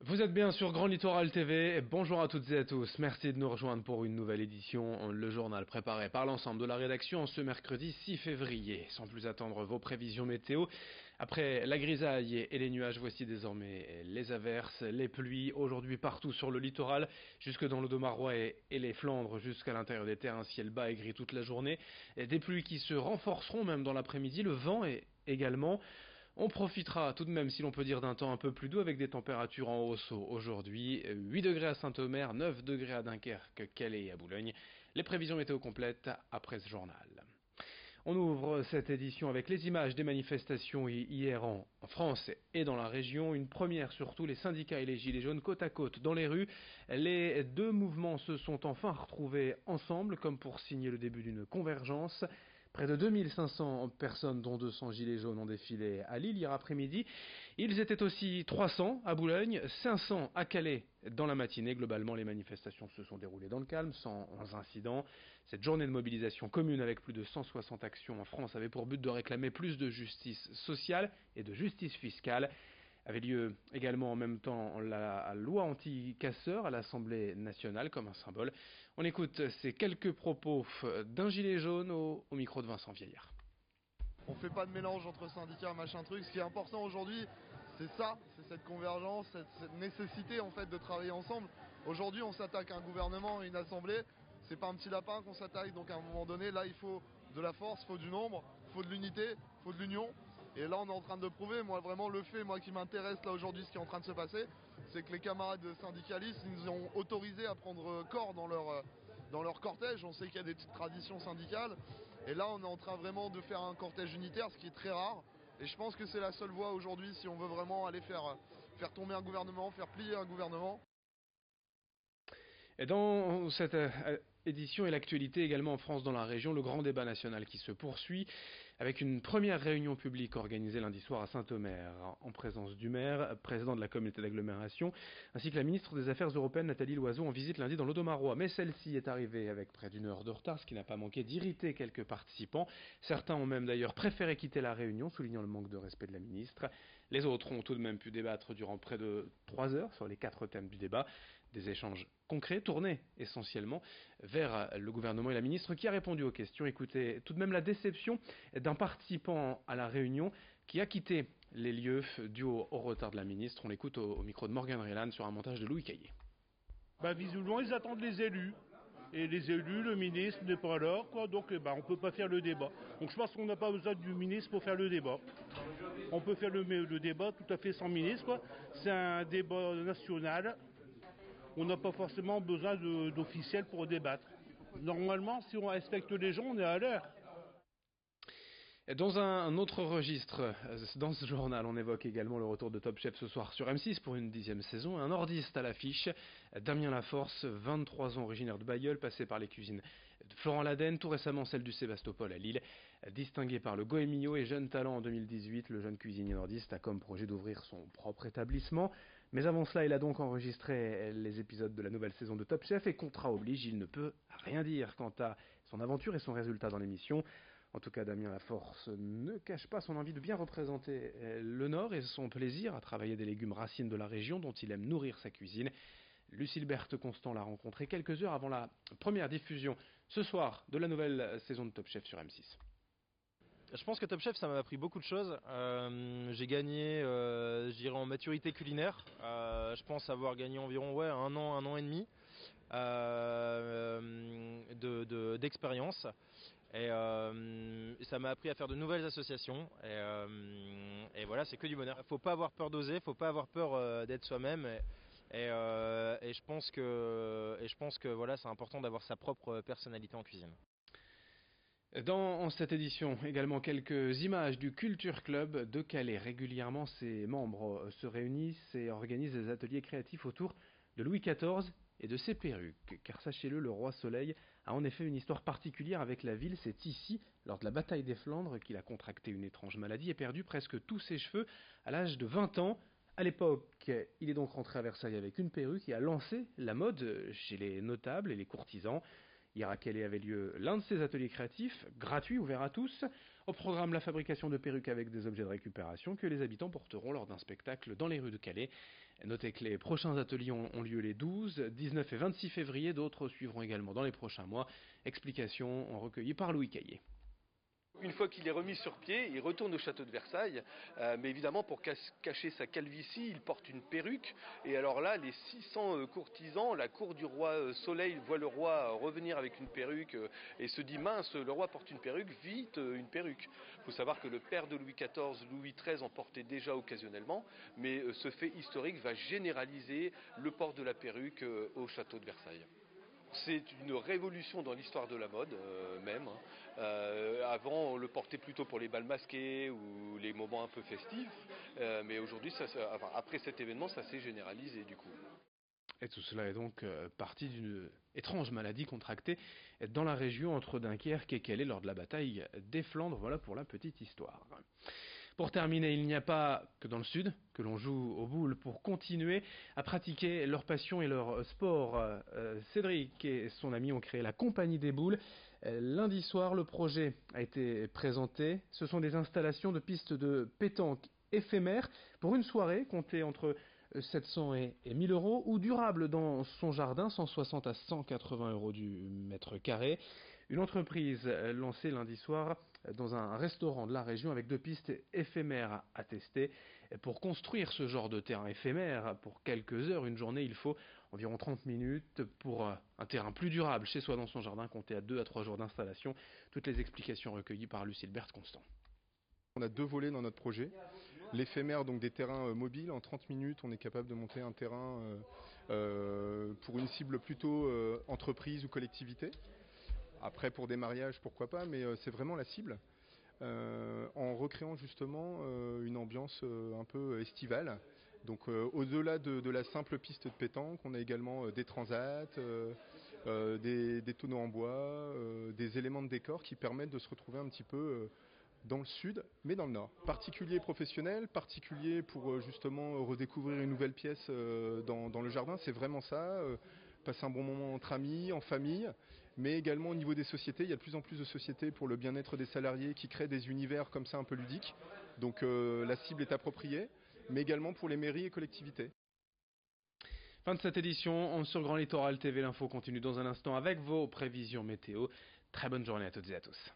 Vous êtes bien sur Grand Littoral TV, bonjour à toutes et à tous, merci de nous rejoindre pour une nouvelle édition, le journal préparé par l'ensemble de la rédaction ce mercredi 6 février. Sans plus attendre vos prévisions météo, après la grisaille et les nuages, voici désormais les averses, les pluies, aujourd'hui partout sur le littoral, jusque dans l'Audomarois et les Flandres, jusqu'à l'intérieur des terres, un ciel bas et gris toute la journée, et des pluies qui se renforceront même dans l'après-midi, le vent est également. On profitera tout de même, si l'on peut dire, d'un temps un peu plus doux avec des températures en hausse aujourd'hui. 8 degrés à Saint-Omer, 9 degrés à Dunkerque, Calais et à Boulogne. Les prévisions météo complètes après ce journal. On ouvre cette édition avec les images des manifestations hier en France et dans la région. Une première surtout, les syndicats et les gilets jaunes côte à côte dans les rues. Les deux mouvements se sont enfin retrouvés ensemble comme pour signer le début d'une convergence. Près de 2500 personnes, dont 200 gilets jaunes, ont défilé à Lille hier après-midi. Ils étaient aussi 300 à Boulogne, 500 à Calais dans la matinée. Globalement, les manifestations se sont déroulées dans le calme, sans incidents. Cette journée de mobilisation commune avec plus de 160 actions en France avait pour but de réclamer plus de justice sociale et de justice fiscale. Avait lieu également en même temps la loi anti-casseurs à l'Assemblée nationale comme un symbole. On écoute ces quelques propos d'un gilet jaune au micro de Vincent Vieillard. On fait pas de mélange entre syndicats, machin truc. Ce qui est important aujourd'hui, c'est ça, c'est cette convergence, cette nécessité en fait de travailler ensemble. Aujourd'hui, on s'attaque à un gouvernement et une assemblée. C'est pas un petit lapin qu'on s'attaque, donc à un moment donné, là, il faut de la force, il faut du nombre, il faut de l'unité, il faut de l'union. Et là, on est en train de le prouver. Moi, vraiment, le fait, moi, qui m'intéresse là aujourd'hui, ce qui est en train de se passer, c'est que les camarades syndicalistes nous ont autorisés à prendre corps dans leur cortège. On sait qu'il y a des petites traditions syndicales. Et là, on est en train vraiment de faire un cortège unitaire, ce qui est très rare. Et je pense que c'est la seule voie aujourd'hui si on veut vraiment aller faire tomber un gouvernement, faire plier un gouvernement. Et dans cette édition et l'actualité également en France dans la région, le grand débat national qui se poursuit avec une première réunion publique organisée lundi soir à Saint-Omer en présence du maire, président de la communauté d'agglomération, ainsi que la ministre des Affaires européennes Nathalie Loiseau en visite lundi dans l'Audomarois. Mais celle-ci est arrivée avec près d'une heure de retard, ce qui n'a pas manqué d'irriter quelques participants. Certains ont même d'ailleurs préféré quitter la réunion, soulignant le manque de respect de la ministre. Les autres ont tout de même pu débattre durant près de 3 heures sur les 4 thèmes du débat. Des échanges concrets tournés essentiellement vers le gouvernement et la ministre qui a répondu aux questions. Écoutez tout de même la déception d'un participant à la réunion qui a quitté les lieux dû au retard de la ministre. On l'écoute au micro de Morgan Rélan sur un montage de Louis Caillé. Visiblement, ils attendent les élus. Et les élus, le ministre n'est pas là, quoi, donc on ne peut pas faire le débat. Donc je pense qu'on n'a pas besoin du ministre pour faire le débat. On peut faire le débat tout à fait sans ministre, quoi. C'est un débat national. On n'a pas forcément besoin d'officiels pour débattre. Normalement, si on respecte les gens, on est à l'heure. Dans un autre registre, dans ce journal, on évoque également le retour de Top Chef ce soir sur M6 pour une 10e saison. Un nordiste à l'affiche, Damien Laforce, 23 ans, originaire de Bailleul, passé par les cuisines de Florent Laden, tout récemment celle du Sébastopol à Lille. Distingué par le Goemio et jeune talent en 2018, le jeune cuisinier nordiste a comme projet d'ouvrir son propre établissement. Mais avant cela, il a donc enregistré les épisodes de la nouvelle saison de Top Chef et contrat oblige, il ne peut rien dire quant à son aventure et son résultat dans l'émission. En tout cas, Damien Laforce ne cache pas son envie de bien représenter le Nord et son plaisir à travailler des légumes racines de la région dont il aime nourrir sa cuisine. Lucille Berthe Constant l'a rencontré quelques heures avant la première diffusion ce soir de la nouvelle saison de Top Chef sur M6. Je pense que Top Chef, ça m'a appris beaucoup de choses. J'ai gagné, je dirais, en maturité culinaire. Je pense avoir gagné environ un an et demi d'expérience. Et ça m'a appris à faire de nouvelles associations. Et voilà, c'est que du bonheur. Faut pas avoir peur d'oser, faut pas avoir peur d'être soi-même. Et je pense que voilà, c'est important d'avoir sa propre personnalité en cuisine. Dans cette édition, également quelques images du Culture Club de Calais. Régulièrement, ses membres se réunissent et organisent des ateliers créatifs autour de Louis XIV et de ses perruques. Car sachez-le, le roi Soleil a en effet une histoire particulière avec la ville. C'est ici, lors de la bataille des Flandres, qu'il a contracté une étrange maladie et perdu presque tous ses cheveux à l'âge de 20 ans. À l'époque, il est donc rentré à Versailles avec une perruque et a lancé la mode chez les notables et les courtisans. Hier à Calais avait lieu l'un de ces ateliers créatifs, gratuits, ouverts à tous. Au programme, la fabrication de perruques avec des objets de récupération que les habitants porteront lors d'un spectacle dans les rues de Calais. Notez que les prochains ateliers ont lieu les 12, 19 et 26 février. D'autres suivront également dans les prochains mois. Explications recueillies par Louis Caillé. Une fois qu'il est remis sur pied, il retourne au château de Versailles, mais évidemment pour cacher sa calvitie, il porte une perruque. Et alors là, les 600 courtisans, la cour du roi Soleil voit le roi revenir avec une perruque et se dit mince, le roi porte une perruque, vite une perruque. Il faut savoir que le père de Louis XIV, Louis XIII en portait déjà occasionnellement, mais ce fait historique va généraliser le port de la perruque au château de Versailles. C'est une révolution dans l'histoire de la mode même. Avant, on le portait plutôt pour les bals masqués ou les moments un peu festifs. Mais aujourd'hui, après cet événement, ça s'est généralisé du coup. Et tout cela est donc parti d'une étrange maladie contractée dans la région entre Dunkerque et Calais lors de la bataille des Flandres. Voilà pour la petite histoire. Pour terminer, il n'y a pas que dans le sud que l'on joue aux boules pour continuer à pratiquer leur passion et leur sport. Cédric et son ami ont créé la Compagnie des Boules. Lundi soir, le projet a été présenté. Ce sont des installations de pistes de pétanque éphémères pour une soirée comptée entre 700 et 1000 euros ou durable dans son jardin, 160 à 180 euros du mètre carré. Une entreprise lancée lundi soir dans un restaurant de la région avec 2 pistes éphémères à tester. Pour construire ce genre de terrain éphémère, pour quelques heures, une journée, il faut environ 30 minutes. Pour un terrain plus durable chez soi dans son jardin, compté à 2 à 3 jours d'installation. Toutes les explications recueillies par Lucille Berthe-Constant. On a 2 volets dans notre projet. L'éphémère, donc des terrains mobiles. En 30 minutes, on est capable de monter un terrain pour une cible plutôt entreprise ou collectivité. Après, pour des mariages, pourquoi pas, mais c'est vraiment la cible. En recréant justement une ambiance un peu estivale. Donc au-delà de la simple piste de pétanque, on a également des transats, des tonneaux en bois, des éléments de décor qui permettent de se retrouver un petit peu dans le sud, mais dans le nord. Particulier professionnel, particulier pour justement redécouvrir une nouvelle pièce dans le jardin, c'est vraiment ça. Passer un bon moment entre amis, en famille, mais également au niveau des sociétés. Il y a de plus en plus de sociétés pour le bien-être des salariés qui créent des univers comme ça un peu ludiques. Donc la cible est appropriée, mais également pour les mairies et collectivités. Fin de cette édition sur Grand Littoral TV. L'info continue dans un instant avec vos prévisions météo. Très bonne journée à toutes et à tous.